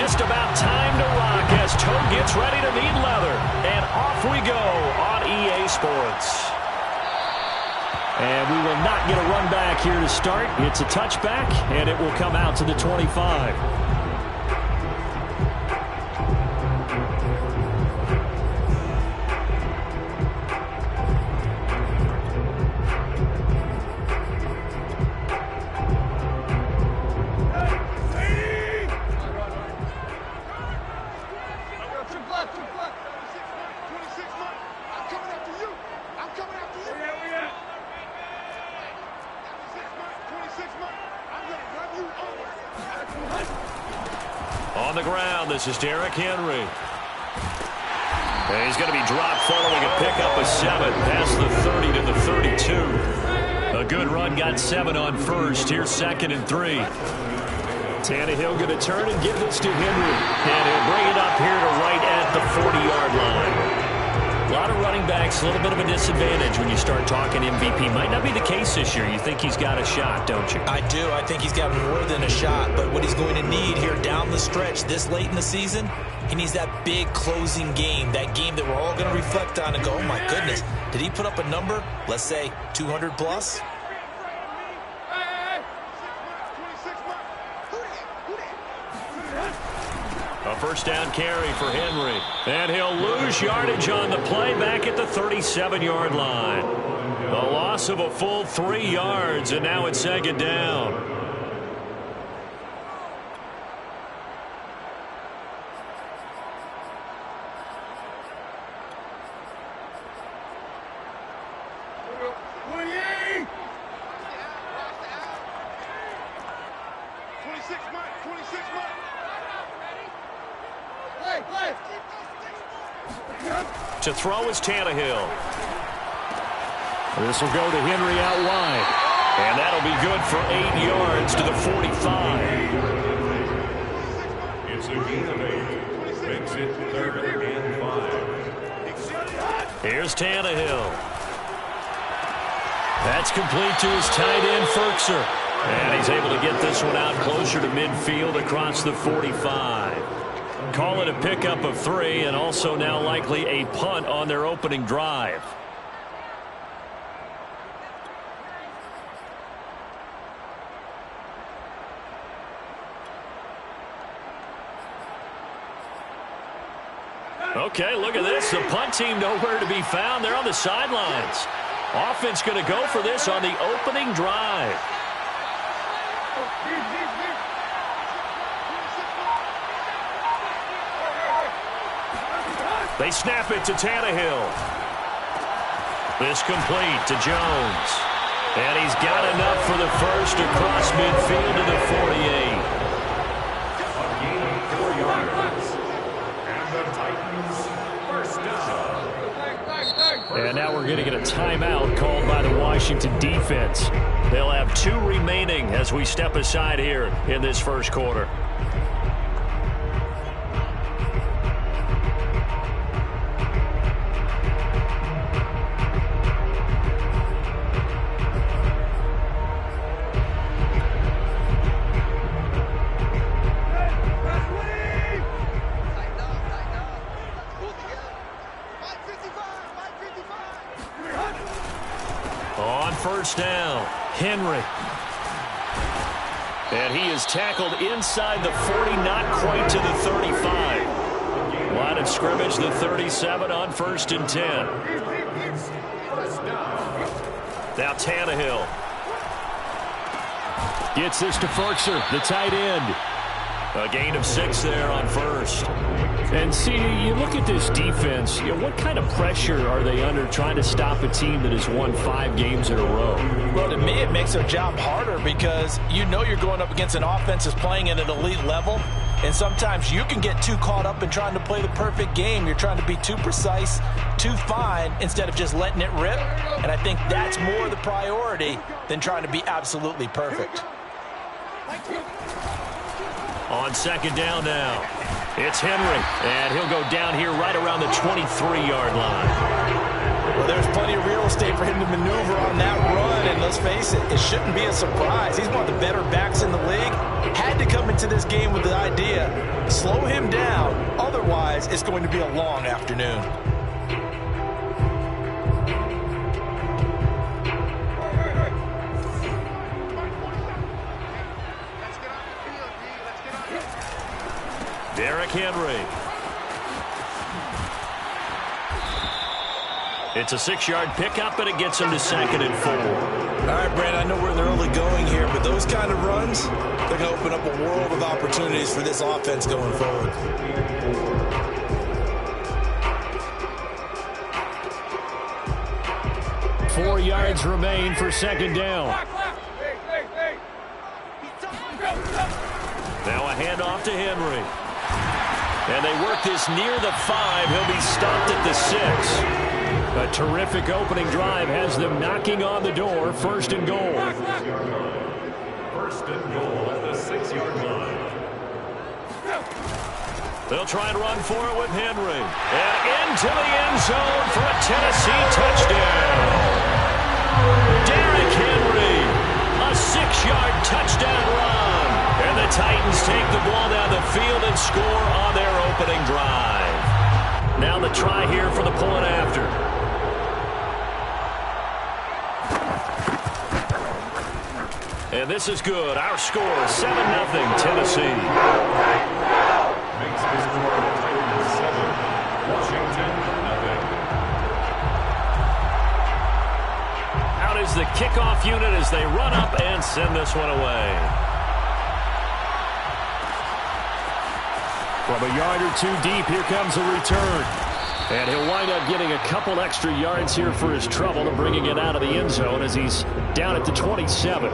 just about time to rock as Toe gets ready to meet leather. And off we go on EA Sports. And we will not get a run back here to start. It's a touchback, and it will come out to the 25. On the ground, this is Derrick Henry. And he's going to be dropped following a pickup of 7 past the 30 to the 32. A good run, got 7 on first. Here's 2nd and 3. Tannehill going to turn and give this to Henry. And he'll bring it up here to right at the 40-yard line. A lot of running backs, a little bit of a disadvantage when you start talking MVP. Might not be the case this year. You think he's got a shot, don't you? I do. I think he's got more than a shot. But what he's going to need here down the stretch this late in the season, he needs that big closing game, that game that we're all going to reflect on and go, oh, my goodness, did he put up a number, let's say 200 plus? A first down carry for Henry. And he'll lose yardage on the play back at the 37-yard line. A loss of a full 3 yards, and now it's 2nd down. To throw is Tannehill. This will go to Henry out wide. And that'll be good for 8 yards to the 45. It's a gain of 8. Makes it 3rd and 5. Here's Tannehill. That's complete to his tight end, Firkser. And he's able to get this one out closer to midfield across the 45. Call it a pickup of 3, and also now likely a punt on their opening drive. Okay, look at this. The punt team nowhere to be found. They're on the sidelines. Offense going to go for this on the opening drive. They snap it to Tannehill. This complete to Jones. And he's got enough for the first across midfield to the 48. A gain of 4 yards. And the Titans first down. And now we're going to get a timeout called by the Washington defense. They'll have 2 remaining as we step aside here in this first quarter. First down, Henry. And he is tackled inside the 40, not quite to the 35. Line of scrimmage, the 37 on 1st and 10. Now Tannehill. Gets this to Firkser, the tight end. A gain of 6 there on first. And see, you look at this defense, what kind of pressure are they under trying to stop a team that has won 5 games in a row? Well, to me, it makes their job harder because you know you're going up against an offense that's playing at an elite level. And sometimes you can get too caught up in trying to play the perfect game. You're trying to be too precise, too fine, instead of just letting it rip. And I think that's more the priority than trying to be absolutely perfect. On 2nd down now, it's Henry, and he'll go down here right around the 23-yard line. Well, there's plenty of real estate for him to maneuver on that run, and let's face it, it shouldn't be a surprise. He's one of the better backs in the league. Had to come into this game with the idea, slow him down, otherwise it's going to be a long afternoon. Derrick Henry. It's a 6-yard pickup, and it gets him to 2nd and 4. All right, Brad, I know we're in the early going here, but those kind of runs, they're going to open up a world of opportunities for this offense going forward. Four yards remain for 2nd down. Now a handoff to Henry. And they work this near the 5. He'll be stopped at the 6. A terrific opening drive has them knocking on the door. 1st and goal. 1st and goal at the 6-yard line. They'll try and run for it with Henry. And into the end zone for a Tennessee touchdown. Derrick Henry, a 6-yard touchdown run. And the Titans take the ball down the field and score on their opening drive. Now the try here for the point after. And this is good. Our score, 7-0 Tennessee. Makes the score Titans 7, Washington 0. Out is the kickoff unit as they run up and send this one away. From a yard or two deep, here comes a return. And he'll wind up getting a couple extra yards here for his trouble and bringing it out of the end zone as he's down at the 27.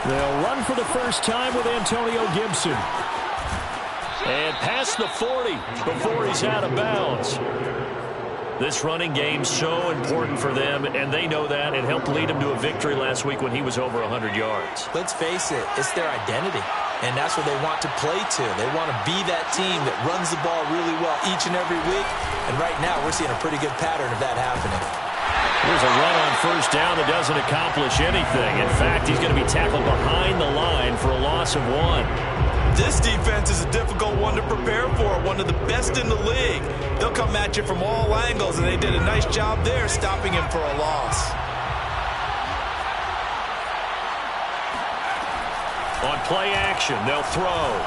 They'll run for the first time with Antonio Gibson. And past the 40 before he's out of bounds. This running game's so important for them, and they know that. It helped lead them to a victory last week when he was over 100 yards. Let's face it, it's their identity, and that's what they want to play to. They want to be that team that runs the ball really well each and every week, and right now we're seeing a pretty good pattern of that happening. Here's a run on 1st down that doesn't accomplish anything. In fact, he's going to be tackled behind the line for a loss of 1. This defense is a difficult one to prepare for, one of the best in the league. They'll come at you from all angles, and they did a nice job there stopping him for a loss. On play action, they'll throw.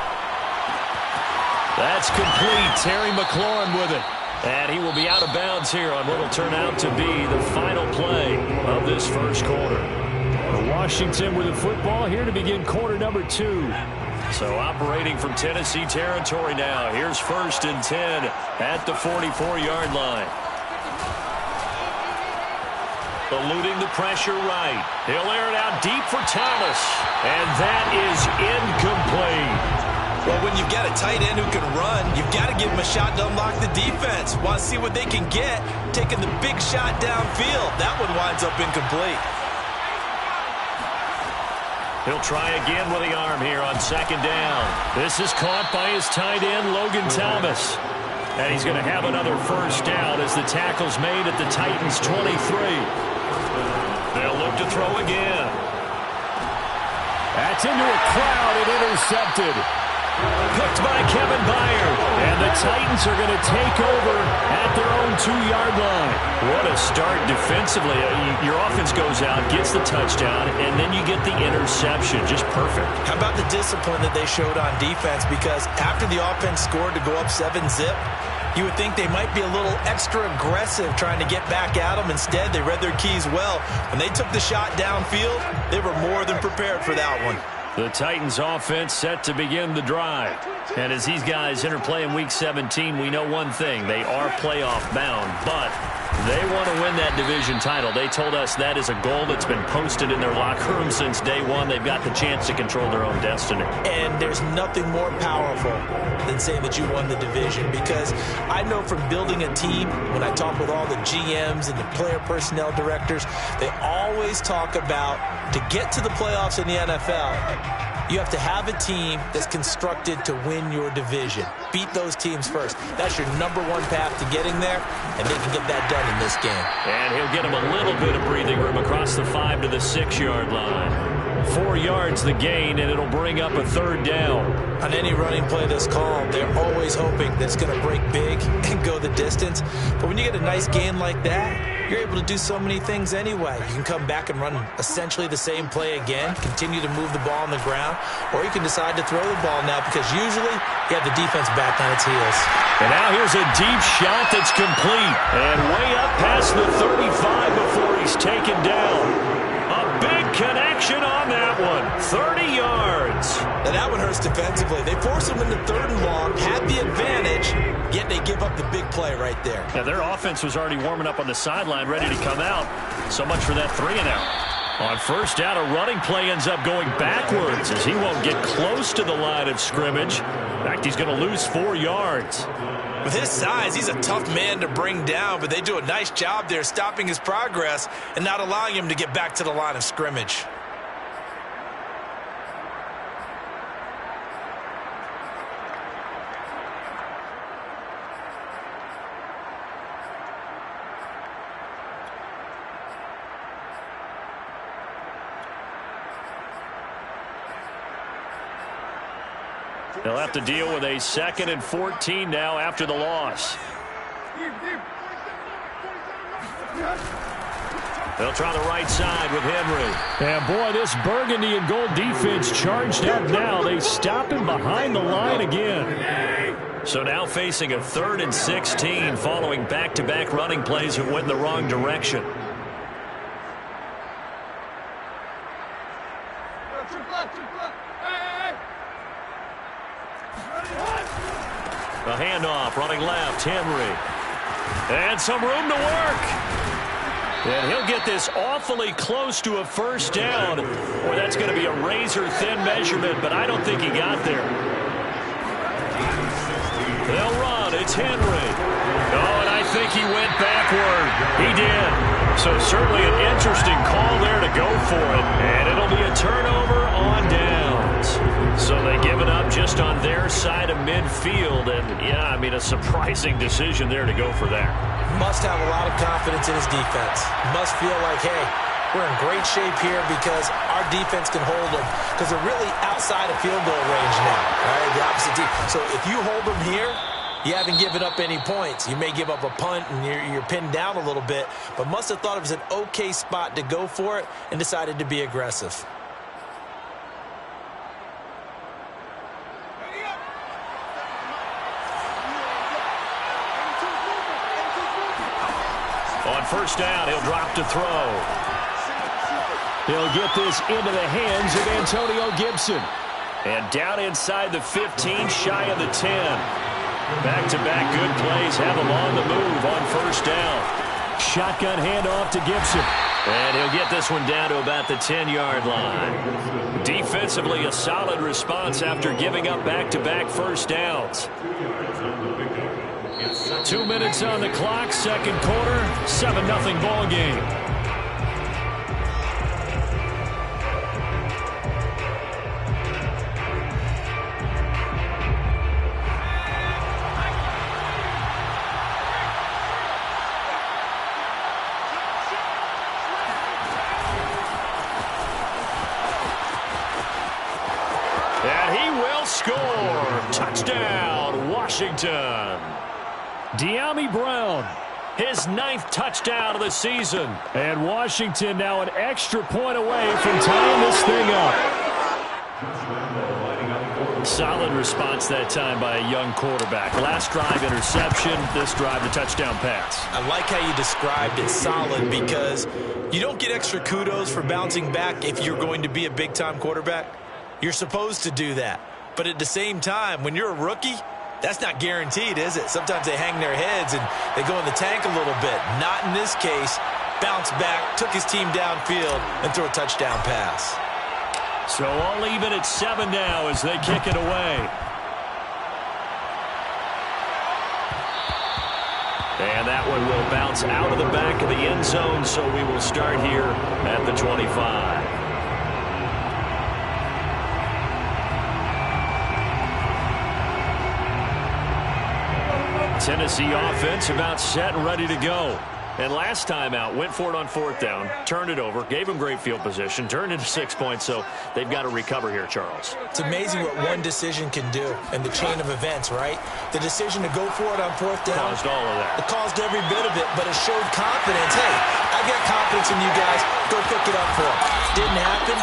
That's complete. Terry McLaurin with it. And he will be out of bounds here on what will turn out to be the final play of this first quarter. Washington with the football here to begin quarter number 2. So operating from Tennessee territory now. Here's 1st and 10 at the 44-yard line. Eluding the pressure right. He'll air it out deep for Thomas. And that is incomplete. Well, when you've got a tight end who can run, you've got to give him a shot to unlock the defense. Want to see what they can get, taking the big shot downfield. That one winds up incomplete. He'll try again with the arm here on 2nd down. This is caught by his tight end, Logan Thomas. And he's going to have another 1st down as the tackle's made at the Titans' 23. They'll look to throw again. That's into a crowd and intercepted. Picked by Kevin Byard. And the Titans are going to take over at their own 2-yard line. What a start defensively. Your offense goes out, gets the touchdown, and then you get the interception. Just perfect. How about the discipline that they showed on defense? Because after the offense scored to go up 7-zip, you would think they might be a little extra aggressive trying to get back at them. Instead, they read their keys well. When they took the shot downfield, they were more than prepared for that one. The Titans offense set to begin the drive. And as these guys interplay in Week 17, we know one thing. They are playoff bound, but They want to win that division title. They told us that is a goal that's been posted in their locker room since day one. They've got the chance to control their own destiny. And there's nothing more powerful than saying that you won the division, because I know from building a team, when I talk with all the GMs and the player personnel directors, they always talk about, to get to the playoffs in the NFL, you have to have a team that's constructed to win your division. Beat those teams first. That's your number one path to getting there, and they can get that done in this game. And he'll get him a little bit of breathing room across the 5 to the 6-yard line. 4 yards the gain, and it'll bring up a 3rd down. On any running play that's called, they're always hoping that it's going to break big and go the distance. But when you get a nice gain like that, you're able to do so many things anyway. You can come back and run essentially the same play again, continue to move the ball on the ground, or you can decide to throw the ball now, because usually you have the defense back on its heels. And now here's a deep shot that's complete, and way up past the 35 before he's taken down. A big connection on that one. 30 yards. Now that one hurts defensively. They force him into 3rd and long, had the advantage, yet they give up the big play right there. Now their offense was already warming up on the sideline, ready to come out. So much for that 3-and-out. On 1st down, a running play ends up going backwards as he won't get close to the line of scrimmage. In fact, he's going to lose 4 yards. With his size, he's a tough man to bring down, but they do a nice job there stopping his progress and not allowing him to get back to the line of scrimmage. They'll have to deal with a 2nd and 14 now after the loss. They'll try the right side with Henry. And boy, this burgundy and gold defense charged up now. They stop him behind the line again. So now facing a 3rd and 16 following back-to-back running plays that went in the wrong direction. A handoff, running left, Henry. And some room to work. And he'll get this awfully close to a 1st down. Boy, that's going to be a razor-thin measurement, but I don't think he got there. They'll run. It's Henry. Oh, and I think he went backward. He did. So certainly an interesting call there to go for it. And it'll be a turnover on downs. So they give it up just on their side of midfield. And, yeah, I mean, a surprising decision there to go for that. Must have a lot of confidence in his defense. Must feel like, hey, we're in great shape here because our defense can hold them, because they're really outside of field goal range now. All right, the opposite team. So if you hold them here, you haven't given up any points. You may give up a punt and you're pinned down a little bit, but must have thought it was an okay spot to go for it and decided to be aggressive. On 1st down, he'll drop to throw. He'll get this into the hands of Antonio Gibson. And down inside the 15, shy of the 10. Back-to-back good plays have him on the move on 1st down. Shotgun handoff to Gibson. And he'll get this one down to about the 10-yard line. Defensively, a solid response after giving up back-to-back 1st downs. 2 minutes on the clock, 2nd quarter, 7-0 ball game. And he will score. Touchdown, Washington. Dyami Brown, His 9th touchdown of the season. and Washington now an extra point away from tying this thing up. Solid response that time by a young quarterback. Last drive, interception. This drive, the touchdown pass. I like how you described it, solid, because you don't get extra kudos for bouncing back if you're going to be a big-time quarterback. You're supposed to do that. But at the same time, when you're a rookie, That's not guaranteed, is it? Sometimes they hang their heads and they go in the tank a little bit. Not in this case. Bounced back, took his team downfield, and threw a touchdown pass. So all even at 7 now as they kick it away. And that one will bounce out of the back of the end zone, so we will start here at the 25. Tennessee offense about set and ready to go. And last time out, went for it on 4th down, turned it over, gave them great field position, turned into 6 points, so they've got to recover here, Charles. It's amazing what one decision can do in the chain of events, right? The decision to go for it on 4th down. Caused all of that. It caused every bit of it, but it showed confidence. Hey, I've got confidence in you guys. Go pick it up for them. Didn't happen.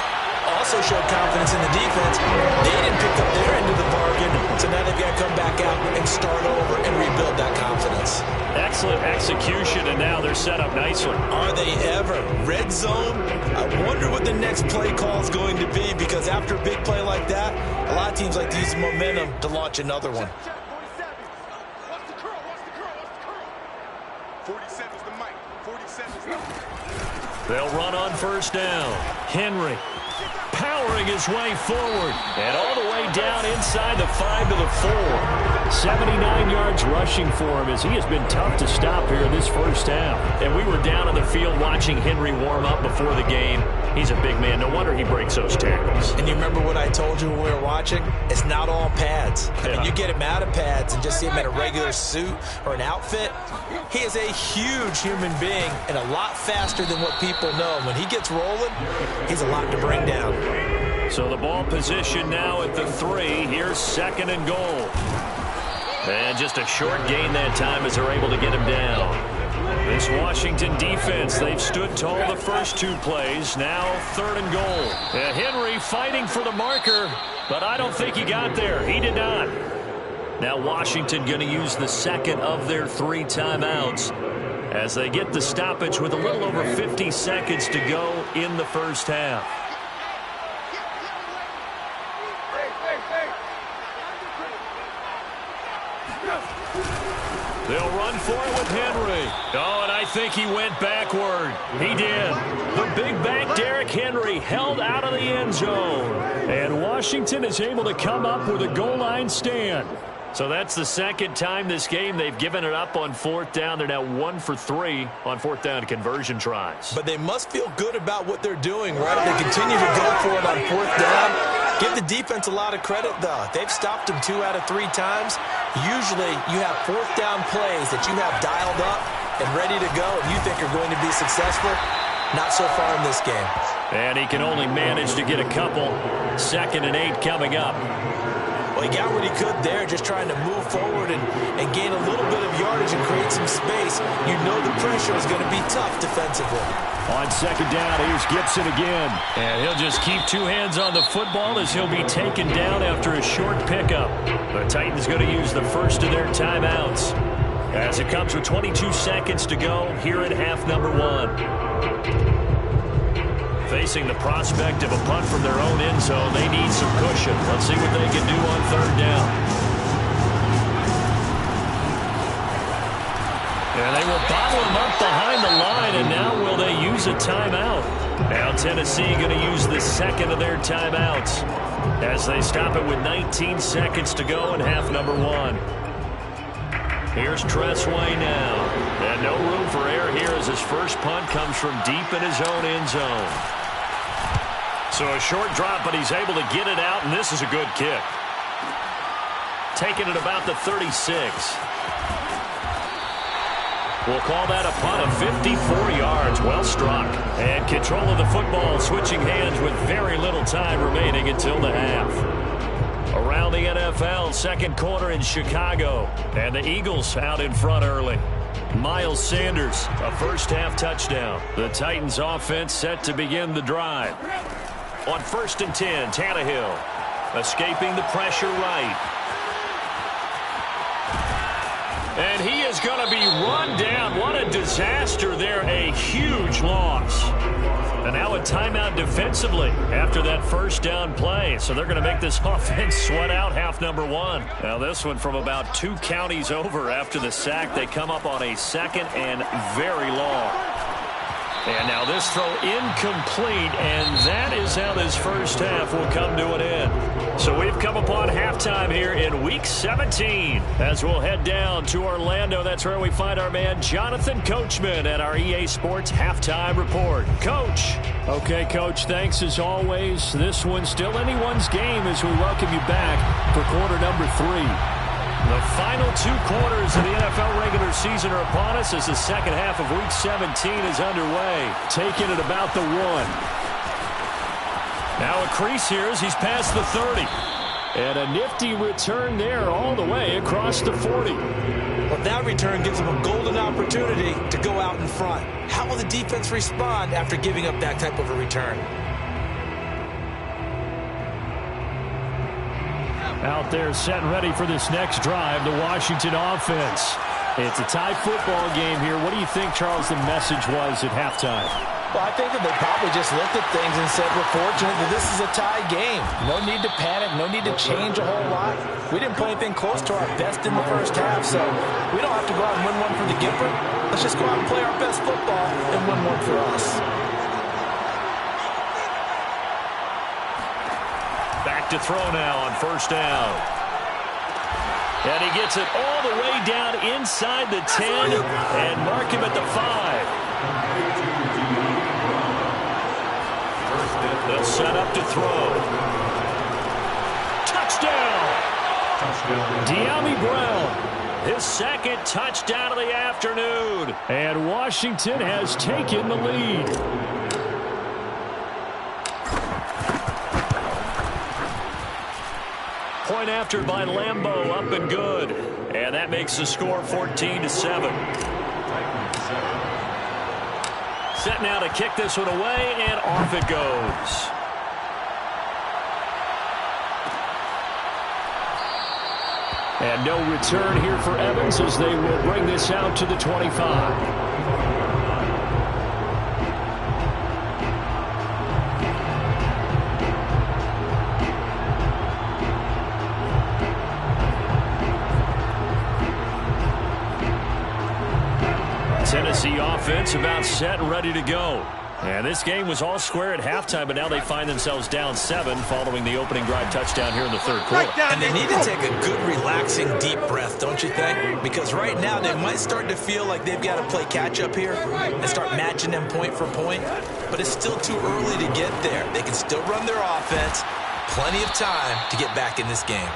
Also showed confidence in the defense. They didn't pick up their end of the bargain, so now they've got to come back out and start over and rebuild that confidence. Excellent execution, and now they're set up nicely. Are they ever? Red zone? I wonder what the next play call is going to be, because after a big play like that, a lot of teams like to use momentum to launch another one. 47's the mic. 47's the mic. They'll run on 1st down. Henry powering his way forward and all the way down inside the 5 to the 4. 79 yards rushing for him as he has been tough to stop here in this first half. And we were down on the field watching Henry warm up before the game. He's a big man. No wonder he breaks those tackles. And you remember what I told you when we were watching? It's not all pads. I mean, you get him out of pads and just see him in a regular suit or an outfit. He is a huge human being and a lot faster than what people know. When he gets rolling, he's a lot to bring down. So the ball position now at the 3. Here's 2nd and goal. And just a short gain that time as they're able to get him down. This Washington defense, they've stood tall the first 2 plays. Now 3rd and goal. Henry fighting for the marker, but I don't think he got there. He did not. Now Washington going to use the 2nd of their 3 timeouts as they get the stoppage with a little over 50 seconds to go in the first half. They'll run for it with Henry. Oh, and I think he went backward. He did. The big back Derrick Henry held out of the end zone. And Washington is able to come up with a goal line stand. So that's the 2nd time this game they've given it up on 4th down. They're now 1 for 3 on 4th down conversion tries. But they must feel good about what they're doing, right? They continue to go for it on 4th down. Give the defense a lot of credit, though. They've stopped them 2 out of 3 times. Usually you have 4th down plays that you have dialed up and ready to go and you think are going to be successful. Not so far in this game. And he can only manage to get a couple. 2nd and 8 coming up. Well, he got what he could there, just trying to move forward and gain a little bit of yardage and create some space. You know the pressure is going to be tough defensively. On 2nd down, here's Gibson again. And he'll just keep 2 hands on the football as he'll be taken down after a short pickup. The Titans going to use the first of their timeouts as it comes with 22 seconds to go here in half number 1. Facing the prospect of a punt from their own end zone, they need some cushion. Let's see what they can do on 3rd down. And they will bottle him up behind the line, and now will they use a timeout? Now Tennessee going to use the 2nd of their timeouts as they stop it with 19 seconds to go in half number 1. Here's Tressway now. And no room for error here as his first punt comes from deep in his own end zone. So a short drop, but he's able to get it out, and this is a good kick. Taking it about the 36. We'll call that a punt of 54 yards. Well struck. And control of the football, switching hands with very little time remaining until the half. Around the NFL, 2nd quarter in Chicago. And the Eagles out in front early. Miles Sanders, a first-half touchdown. The Titans offense set to begin the drive. On 1st and 10, Tannehill escaping the pressure right. And he is going to be run down. What a disaster there. A huge loss. And now a timeout defensively after that first down play. So they're going to make this offense sweat out half number one. Now this one from about 2 counties over after the sack. They come up on a second and very long. And now this throw incomplete, and that is how this first half will come to an end. So we've come upon halftime here in Week 17 as we'll head down to Orlando. That's where we find our man Jonathan Coachman at our EA Sports Halftime Report. Coach. Okay, Coach, thanks as always. This one's still anyone's game as we welcome you back for quarter number 3. The final 2 quarters of the NFL regular season are upon us as the second half of Week 17 is underway. Taking it about the 1. Now a crease here as he's past the 30. And a nifty return there all the way across the 40. Well, that return gives him a golden opportunity to go out in front. How will the defense respond after giving up that type of a return? Out there set and ready for this next drive, the Washington offense. It's a tie football game here. What do you think, Charles, the message was at halftime? Well, I think that they probably just looked at things and said, we're fortunate that this is a tie game. No need to panic, no need to change a whole lot. We didn't play anything close to our best in the first half, so we don't have to go out and win one for the Gipper. Let's just go out and play our best football and win one for us. Back to throw now on first down. And he gets it all the way down inside the 10 and mark him at the 5. They'll set up to throw. Touchdown! Dyami Brown, his second touchdown of the afternoon. And Washington has taken the lead. Point after by Lambeau, up and good. And that makes the score 14-7. Set now to kick this one away, and off it goes. And no return here for Evans as they will bring this out to the 25. Tennessee offense about set and ready to go. And this game was all square at halftime, but now they find themselves down 7 following the opening drive touchdown here in the third quarter. And they need to take a good, relaxing, deep breath, don't you think? Because right now they might start to feel like they've got to play catch-up here and start matching them point for point. But it's still too early to get there. They can still run their offense. Plenty of time to get back in this game.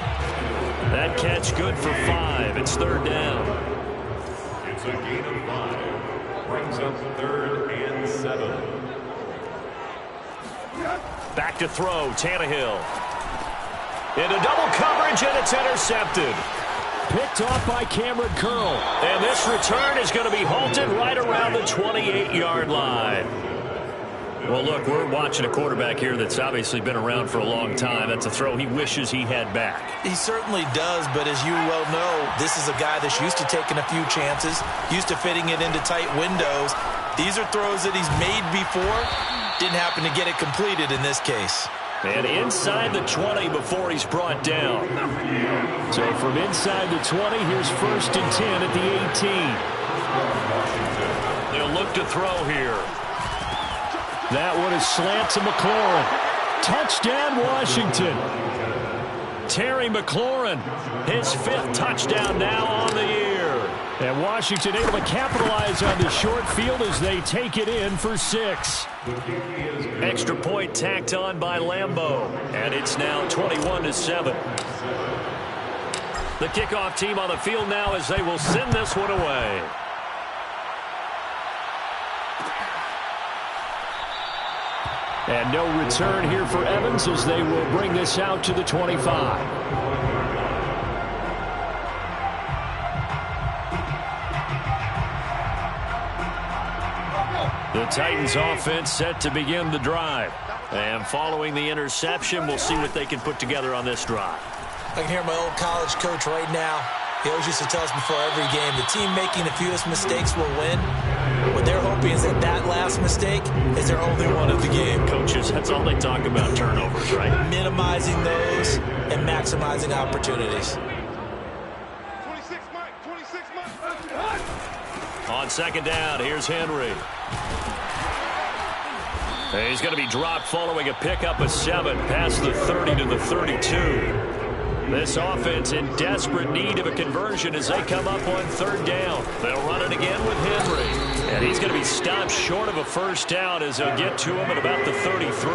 That catch good for 5. It's third down. It's a gain of 5. Brings up 3rd and 7. Back to throw, Tannehill. Into double coverage, and it's intercepted. Picked off by Cameron Curl. And this return is going to be halted right around the 28-yard line. Well, look, we're watching a quarterback here that's obviously been around for a long time. That's a throw he wishes he had back. He certainly does, but as you well know, this is a guy that's used to taking a few chances, used to fitting it into tight windows. These are throws that he's made before. Didn't happen to get it completed in this case. And inside the 20 before he's brought down. So from inside the 20, here's 1st and 10 at the 18. They'll look to throw here. That one is slant to McLaurin. Touchdown, Washington. Terry McLaurin, his 5th touchdown now on the year. And Washington able to capitalize on the short field as they take it in for 6. Extra point tacked on by Lambeau. And it's now 21-7. The kickoff team on the field now as they will send this one away. And no return here for Evans as they will bring this out to the 25. The Titans offense set to begin the drive. And following the interception, we'll see what they can put together on this drive. I can hear my old college coach right now. He always used to tell us before every game, the team making the fewest mistakes will win. What they're hoping hoping is that last mistake is their only one of the game. Coaches, that's all they talk about, turnovers, right? Minimizing those and maximizing opportunities. 26, Mike. 26, Mike. On second down, here's Henry. He's going to be dropped following a pickup of 7 past the 30 to the 32. This offense in desperate need of a conversion as they come up on third down. They'll run it again with Henry. And he's going to be stopped short of a first down as they'll get to him at about the 33.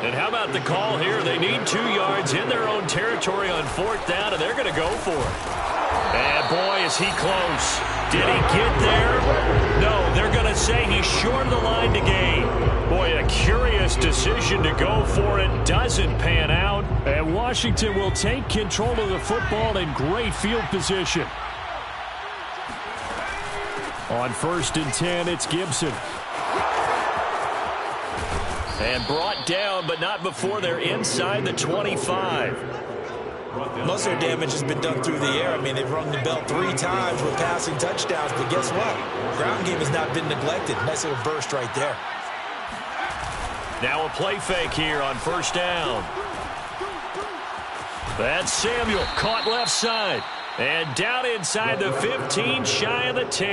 And how about the call here? They need 2 yards in their own territory on fourth down, and they're going to go for it. And boy, is he close. Did he get there? No, they're going to say he's short of the line to gain. Boy, a curious decision to go for it. Doesn't pan out. And Washington will take control of the football in great field position. On 1st and 10, it's Gibson. And brought down, but not before they're inside the 25. Most of their damage has been done through the air. I mean, they've rung the bell 3 times with passing touchdowns, but guess what? Ground game has not been neglected. Nice little burst right there. Now a play fake here on 1st down. That's Samuel, caught left side. And down inside the 15, shy of the 10.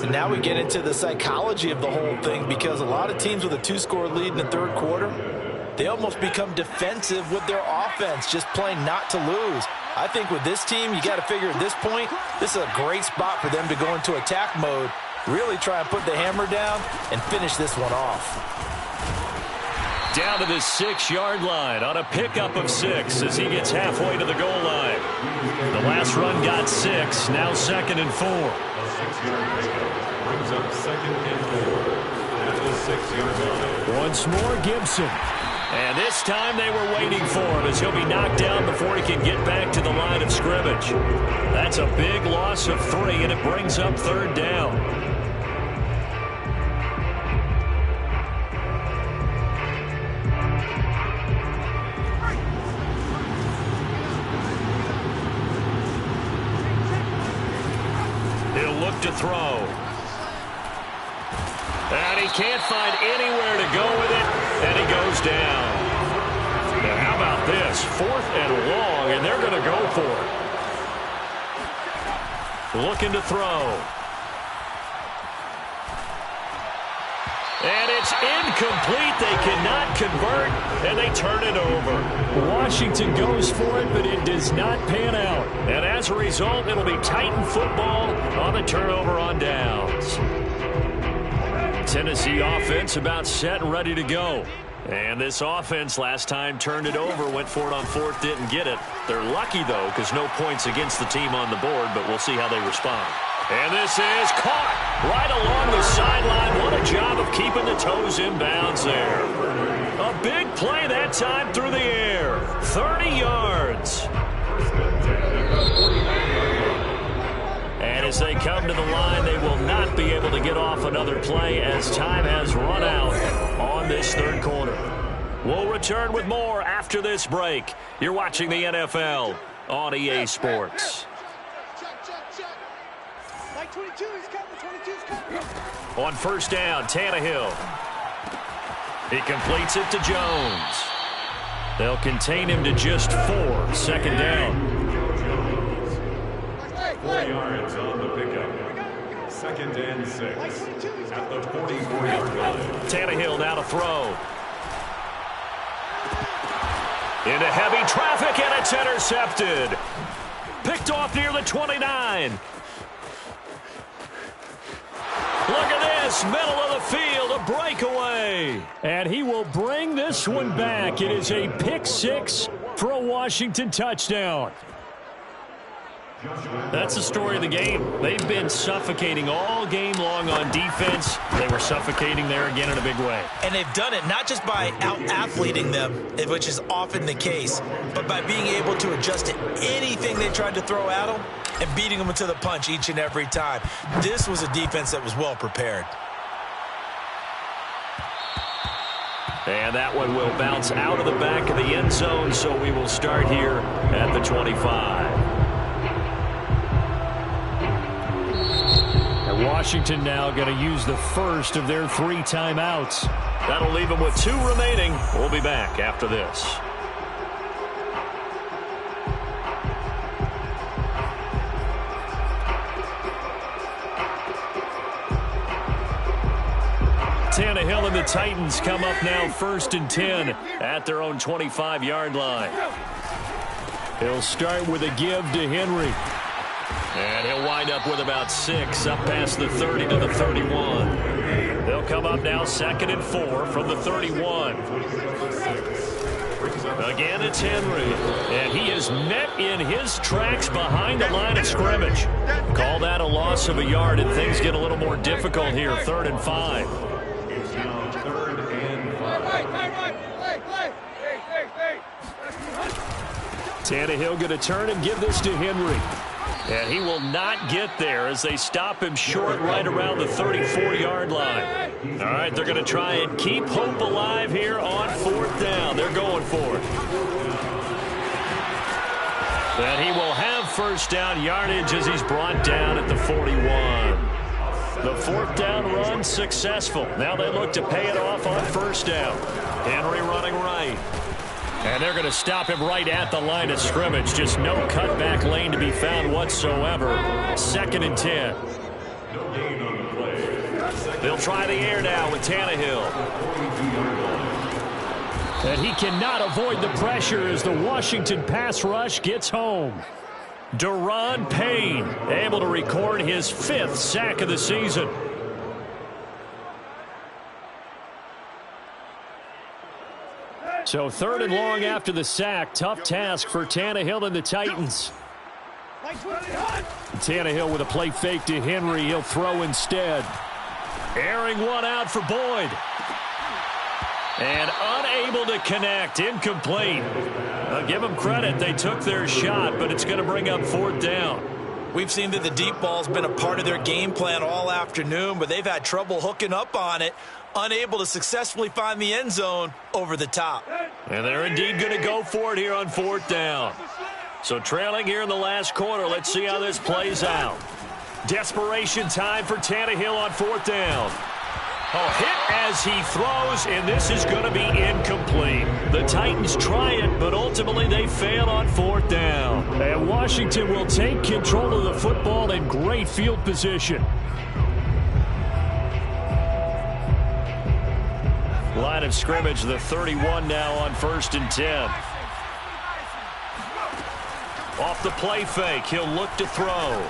And now we get into the psychology of the whole thing, because a lot of teams with a 2-score lead in the third quarter, they almost become defensive with their offense, just playing not to lose. I think with this team, you got to figure at this point, this is a great spot for them to go into attack mode, really try and put the hammer down and finish this one off. Down to the 6-yard line on a pickup of 6 as he gets halfway to the goal line. The last run got 6, now 2nd and 4. A 6-yard pickup brings up 2nd and 4 at the 6-yard line. Once more, Gibson. And this time they were waiting for him as he'll be knocked down before he can get back to the line of scrimmage. That's a big loss of 3, and it brings up 3rd down. He'll look to throw. And he can't find anywhere to go with it, and he goes down. And how about this? 4th and long, and they're going to go for it. Looking to throw. And it's incomplete. They cannot convert, and they turn it over. Washington goes for it, but it does not pan out. And as a result, it'll be Titan football on the turnover on downs. Tennessee offense about set and ready to go. And this offense last time turned it over, went for it on 4th, didn't get it. They're lucky, though, because no points against the team on the board, but we'll see how they respond. And this is caught right along the sideline. What a job of keeping the toes in bounds there. A big play that time through the air. 30 yards. And as they come to the line, they will not be able to get off another play as time has run out on this third quarter. We'll return with more after this break. You're watching the NFL on EA Sports. On 1st down, Tannehill. He completes it to Jones. They'll contain him to just 4. 2nd down. 4 yards on the pickup. 2nd and 6 at the 44-yard line. Tannehill now to throw. Into heavy traffic, and it's intercepted. Picked off near the 29. Look at this, middle of the field, a breakaway. And he will bring this one back. It is a pick 6 for a Washington touchdown. That's the story of the game. They've been suffocating all game long on defense. They were suffocating there again in a big way. And they've done it not just by out-athleting them, which is often the case, but by being able to adjust to anything they tried to throw at them and beating them to the punch each and every time. This was a defense that was well prepared. And that one will bounce out of the back of the end zone, so we will start here at the 25. Washington now going to use the first of their 3 timeouts. That'll leave them with 2 remaining. We'll be back after this. Tannehill and the Titans come up now 1st and 10 at their own 25-yard line. He'll start with a give to Henry. And he'll wind up with about 6 up past the 30 to the 31. They'll come up now 2nd and 4 from the 31. Again, it's Henry. And he is met in his tracks behind the line of scrimmage. Call that a loss of a yard, and things get a little more difficult here. 3rd and 5. It's now 3rd and 5. Tannehill going to turn and give this to Henry. And he will not get there as they stop him short right around the 34-yard line. All right, they're going to try and keep hope alive here on 4th down. They're going for it. And he will have 1st down yardage as he's brought down at the 41. The 4th down run successful. Now they look to pay it off on 1st down. Henry running right. And they're going to stop him right at the line of scrimmage. Just no cutback lane to be found whatsoever. 2nd and 10. They'll try the air now with Tannehill. And he cannot avoid the pressure as the Washington pass rush gets home. Daron Payne able to record his 5th sack of the season. So 3rd and long after the sack. Tough task for Tannehill and the Titans. Tannehill with a play fake to Henry. He'll throw instead. Airing one out for Boyd. And unable to connect. Incomplete. I'll give them credit. They took their shot, but it's going to bring up 4th down. We've seen that the deep ball's been a part of their game plan all afternoon, but they've had trouble hooking up on it. Unable to successfully find the end zone over the top. And they're indeed going to go for it here on 4th down. So trailing here in the last quarter. Let's see how this plays out. Desperation time for Tannehill on 4th down. A hit as he throws, and this is going to be incomplete. The Titans try it, but ultimately they fail on 4th down. And Washington will take control of the football in great field position. Line of scrimmage, the 31 now on 1st and 10. Off the play fake, he'll look to throw.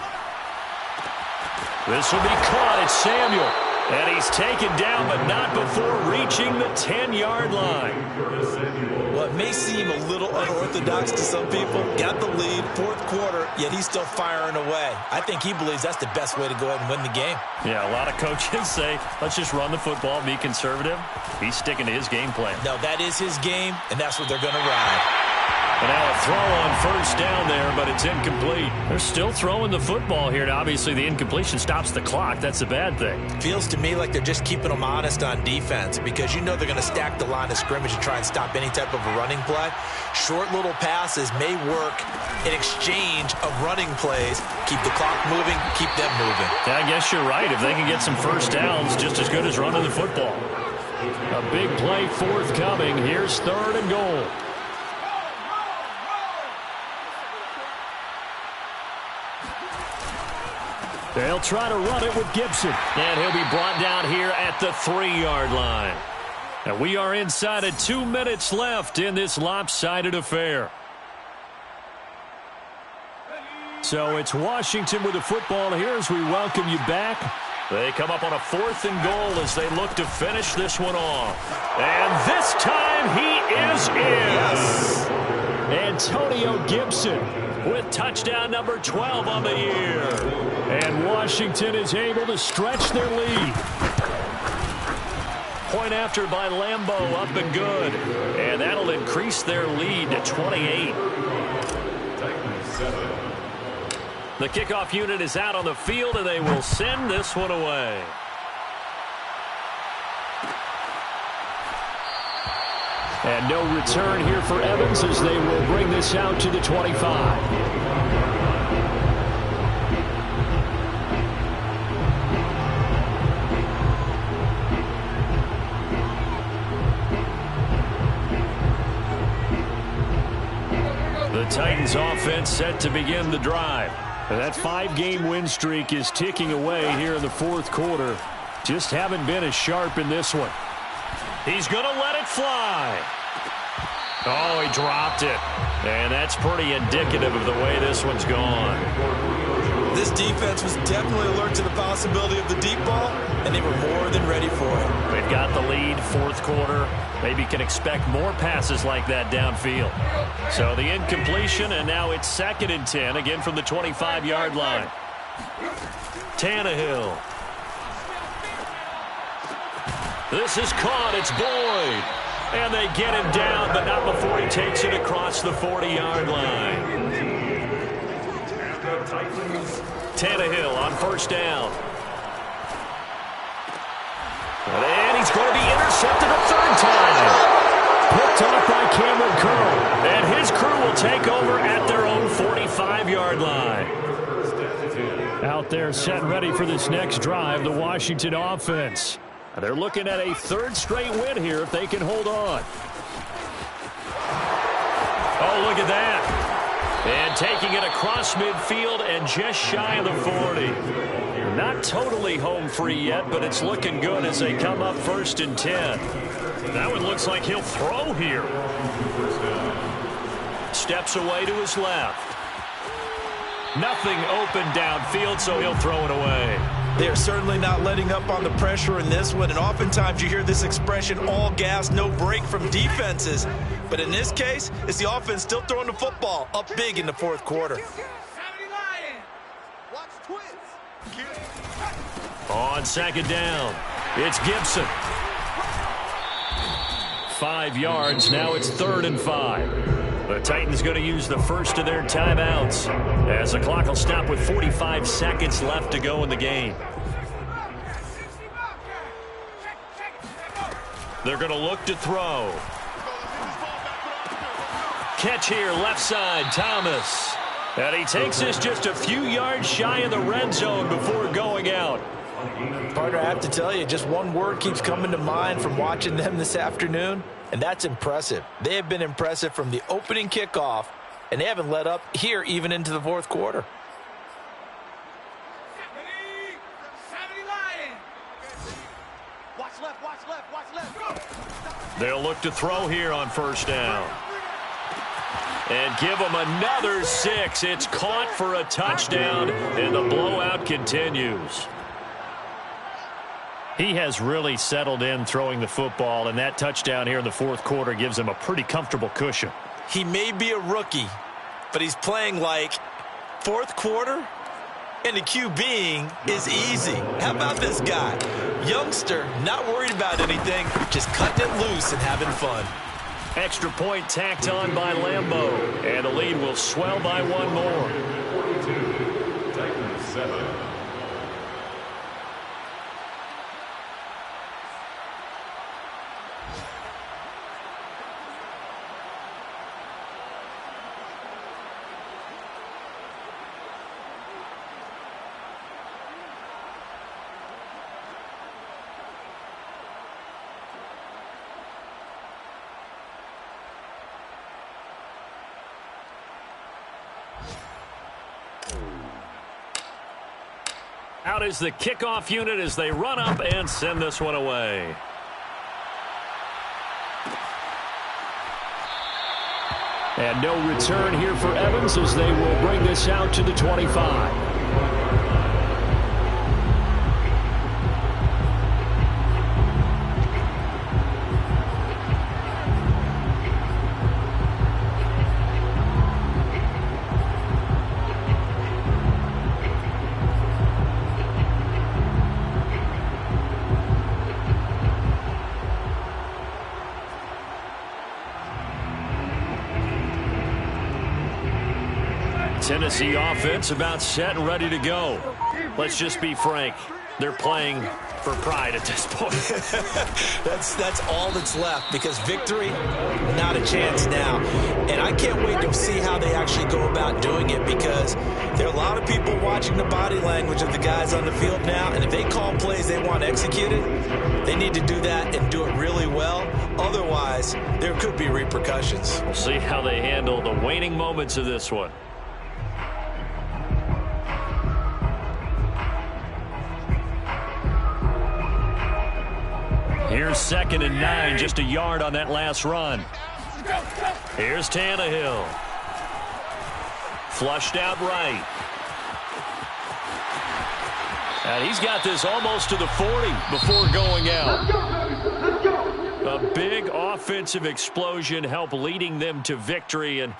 This will be caught. It's Samuel. And he's taken down, but not before reaching the 10-yard line. What may seem a little unorthodox to some people, got the lead, 4th quarter, yet he's still firing away. I think he believes that's the best way to go ahead and win the game. Yeah, a lot of coaches say, let's just run the football, be conservative. He's sticking to his game plan. No, that is his game, and that's what they're going to ride. And now a throw on 1st down there, but it's incomplete. They're still throwing the football here, and obviously the incompletion stops the clock. That's a bad thing. Feels to me like they're just keeping them honest on defense because you know they're going to stack the line of scrimmage and try and stop any type of a running play. Short little passes may work in exchange of running plays. Keep the clock moving, keep them moving. Yeah, I guess you're right. If they can get some 1st downs, just as good as running the football. A big play forthcoming. Here's 3rd and goal. They'll try to run it with Gibson. And he'll be brought down here at the 3-yard line. And we are inside of 2 minutes left in this lopsided affair. So it's Washington with the football here as we welcome you back. They come up on a 4th and goal as they look to finish this one off. And this time he is in. Yes. Antonio Gibson with touchdown number 12 on the year. And Washington is able to stretch their lead. Point after by Lambeau, up and good. And that'll increase their lead to 28. The kickoff unit is out on the field, and they will send this one away. And no return here for Evans as they will bring this out to the 25. Titans offense set to begin the drive. And that 5-game win streak is ticking away here in the fourth quarter. Just haven't been as sharp in this one. He's going to let it fly. Oh, he dropped it. And that's pretty indicative of the way this one's gone. This defense was definitely alert to the possibility of the deep ball, and they were more than ready for it. They've got the lead, fourth quarter. Maybe can expect more passes like that downfield. So the incompletion, and now it's 2nd and 10, again from the 25-yard line. Tannehill. This is caught. It's Boyd. And they get him down, but not before he takes it across the 40-yard line. Tannehill on first down. And he's going to be intercepted a third time. Picked off by Cameron Curl. And his crew will take over at their own 45-yard line. Out there set and ready for this next drive, the Washington offense. They're looking at a 3rd straight win here if they can hold on. Oh, look at that. And taking it across midfield and just shy of the 40. Not totally home free yet, but it's looking good as they come up 1st and 10. That one looks like he'll throw here. Steps away to his left. Nothing open downfield, so he'll throw it away. They are certainly not letting up on the pressure in this one, and oftentimes you hear this expression, all gas, no break from defenses. But in this case, it's the offense still throwing the football up big in the fourth quarter. On 2nd down, it's Gibson. 5 yards, now it's 3rd and 5. The Titans going to use the first of their timeouts as the clock will stop with 45 seconds left to go in the game. They're going to look to throw. Catch here, left side, Thomas. And he takes this just a few yards shy of the red zone before going out. Partner, I have to tell you, just one word keeps coming to mind from watching them this afternoon, and that's impressive. They have been impressive from the opening kickoff, and they haven't let up here even into the fourth quarter. They'll look to throw here on first down. And give them another 6. It's caught for a touchdown, and the blowout continues. He has really settled in throwing the football, and that touchdown here in the fourth quarter gives him a pretty comfortable cushion. He may be a rookie, but he's playing like fourth quarter, and the QBing is easy. How about this guy? Youngster, not worried about anything, just cutting it loose and having fun. Extra point tacked on by Lambeau, and the lead will swell by one more. 42, Titans 7. Out is the kickoff unit as they run up and send this one away. And no return here for Evans as they will bring this out to the 25. Tennessee offense about set and ready to go. Let's just be frank. They're playing for pride at this point. That's all that's left, because victory, not a chance now. And I can't wait to see how they actually go about doing it, because there are a lot of people watching the body language of the guys on the field now, and if they call plays they want executed, they need to do that and do it really well. Otherwise, there could be repercussions. We'll see how they handle the waning moments of this one. Here's 2nd and 9, just a yard on that last run. Here's Tannehill. Flushed out right. And he's got this almost to the 40 before going out. A big offensive explosion helped leading them to victory. And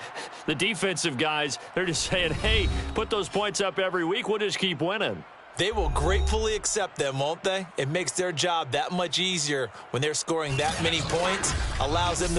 the defensive guys, they're just saying, hey, put those points up every week. We'll just keep winning. They will gratefully accept them, won't they? It makes their job that much easier when they're scoring that many points. Allows them to